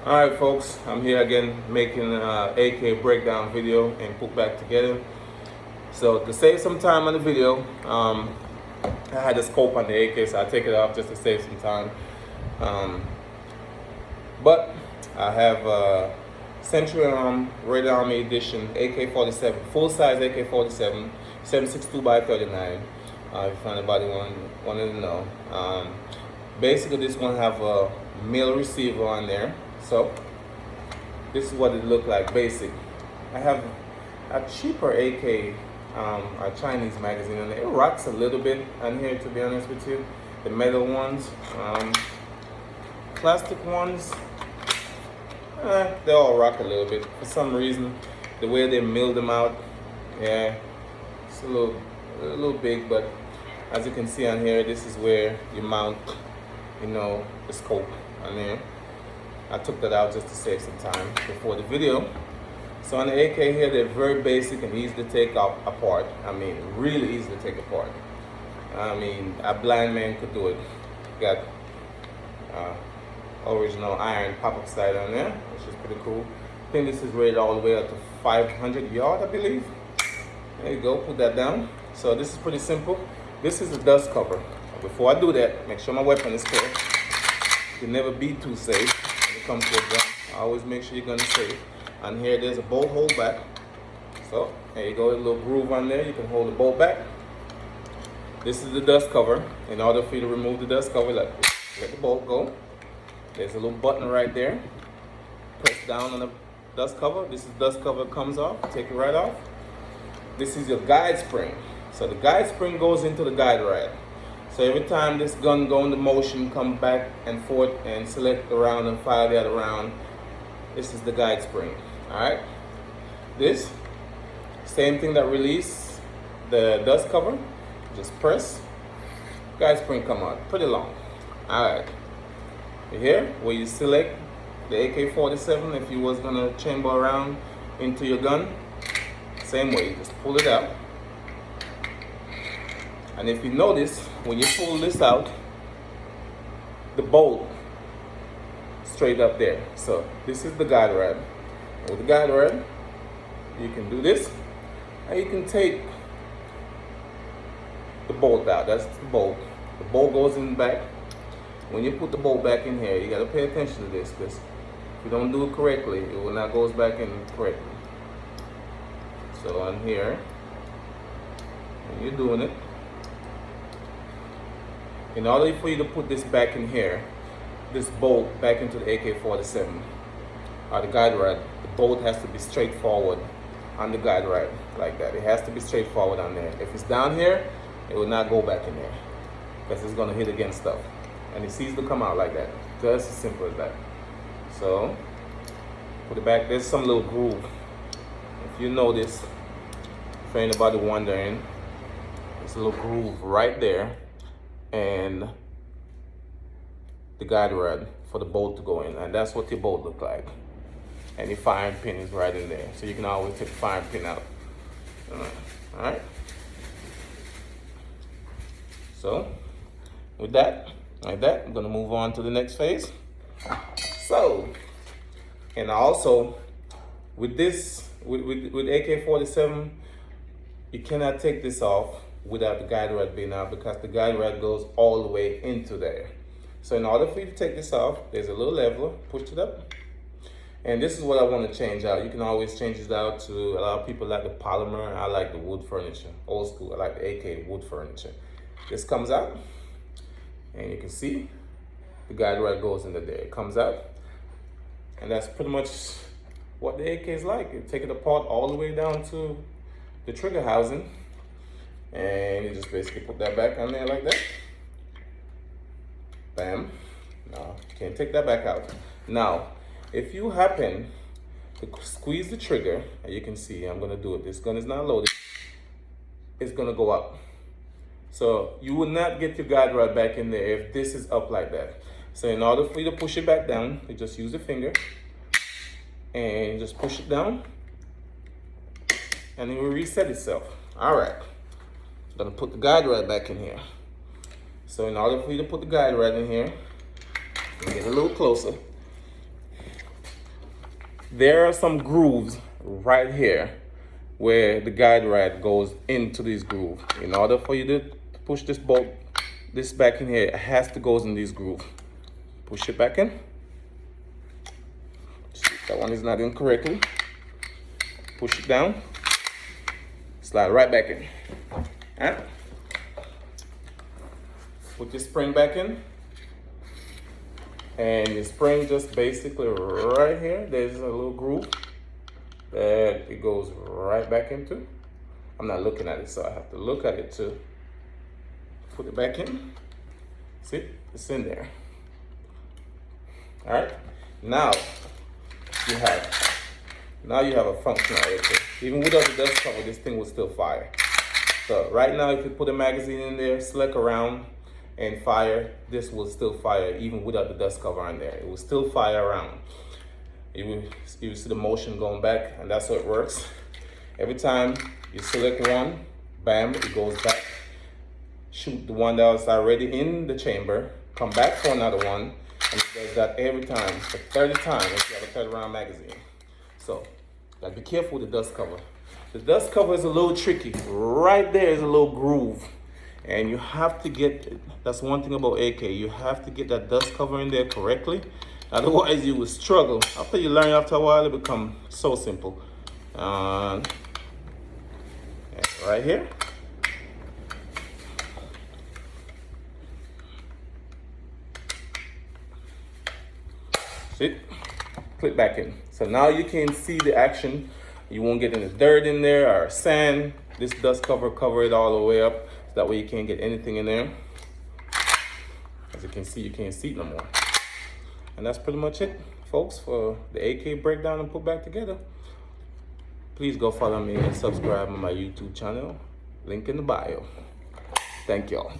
Alright folks, I'm here again making an AK breakdown video and put back together. So to save some time on the video, I had the scope on the AK, so I take it off just to save some time. But I have Century Red Army Edition AK47, full size AK47, 7.62 by 39. If anybody wanted to know. Basically this one have a male receiver on there. So this is what it looked like basic. I have a cheaper AK, a Chinese magazine, and it rocks a little bit on here, to be honest with you. The metal ones, plastic ones, they all rock a little bit. For some reason, the way they milled them out, yeah, it's a little big, but as you can see on here, this is where you mount, the scope on there. I took that out just to save some time before the video. So on the AK here, they're very basic and easy to take apart. I mean, really easy to take apart. I mean, a blind man could do it. Got original iron pop-up sight on there, which is pretty cool. I think this is rated all the way up to 500 yard, I believe. There you go, put that down. So this is pretty simple. This is a dust cover. Before I do that, make sure my weapon is clear. You can never be too safe. Come to a gun. Always make sure your gun is safe. And here there's a bolt hold back. So there you go, a little groove on there. You can hold the bolt back. This is the dust cover. In order for you to remove the dust cover, let the bolt go. There's a little button right there. Press down on the dust cover. This is dust cover comes off. Take it right off. This is your guide spring. So the guide spring goes into the guide rod. So every time this gun go into motion, come back and forth and select the round and fire the other round, this is the guide spring. Alright. This, same thing that release the dust cover, just press, guide spring come out, pretty long. Alright. Here, where you select the AK-47, if you was gonna chamber around into your gun, same way, just pull it out. And if you notice, when you pull this out, the bolt straight up there. So this is the guide rod. With the guide rod, you can do this, and you can take the bolt out. That's the bolt. The bolt goes in the back. When you put the bolt back in here, you gotta pay attention to this, because if you don't do it correctly, it will not go back in correctly. So on here, when you're doing it, in order for you to put this back in here, this bolt back into the AK-47 or the guide rod, the bolt has to be straight forward on the guide rod like that. It has to be straight forward on there. If it's down here, it will not go back in there because it's going to hit against stuff. And it sees to come out like that. Just as simple as that. So, put it back. There's some little groove. If you notice, for anybody wondering, there's a little groove right there. And the guide rod for the bolt to go in, and that's what your bolt look like. And your firing pin is right in there, so you can always take the firing pin out. All right. So with that, like that, I'm gonna move on to the next phase. So, and also with this, with AK-47, you cannot take this off without the guide rod being out, because the guide rod goes all the way into there. So in order for you to take this off, there's a little leveler, push it up. And this is what I want to change out. You can always change this out to, a lot of people like the polymer. I like the wood furniture, old school. I like the AK wood furniture. This comes out, and you can see the guide rod goes into there. It comes out, and that's pretty much what the AK is like. You take it apart all the way down to the trigger housing. And you just basically put that back on there like that. Bam. Now, can't take that back out. Now, if you happen to squeeze the trigger, and you can see, I'm gonna do it. This gun is not loaded. It's gonna go up. So you will not get your guide rod back in there if this is up like that. So in order for you to push it back down, you just use the finger and just push it down, and it will reset itself. All right. I'm gonna put the guide rod back in here. So in order for you to put the guide rod in here, get a little closer. there are some grooves right here where the guide rod goes into this groove. In order for you to push this bolt, this back in here, it has to go in this groove. Push it back in. See, that one is not in correctly. Push it down. Slide right back in. Alright. Put your spring back in. And your spring just basically right here, there's a little groove that it goes right back into. I'm not looking at it, so I have to look at it to put it back in. See, it's in there. All right, now you have a functional AK. Even without the dust cover, this thing will still fire. So right now, if you put a magazine in there, select around and fire, this will still fire even without the dust cover on there. It will still fire around. You will see the motion going back, and that's how it works. Every time you select one, bam, it goes back. Shoot the one that was already in the chamber, come back for another one, and it does that every time, for 30 times if you have a 30 round magazine. So, gotta be careful with the dust cover. The dust cover is a little tricky. Right there is a little groove. And you have to get, that's one thing about AK, you have to get that dust cover in there correctly. Otherwise you will struggle. After you learn, after a while, it becomes so simple. Right here. See? Click back in. So now you can see the action. You won't get any dirt in there or sand. This dust cover it all the way up. So that way you can't get anything in there. As you can see, you can't see it no more. And that's pretty much it, folks, for the AK breakdown and put back together. Please go follow me and subscribe on my YouTube channel. Link in the bio. Thank y'all.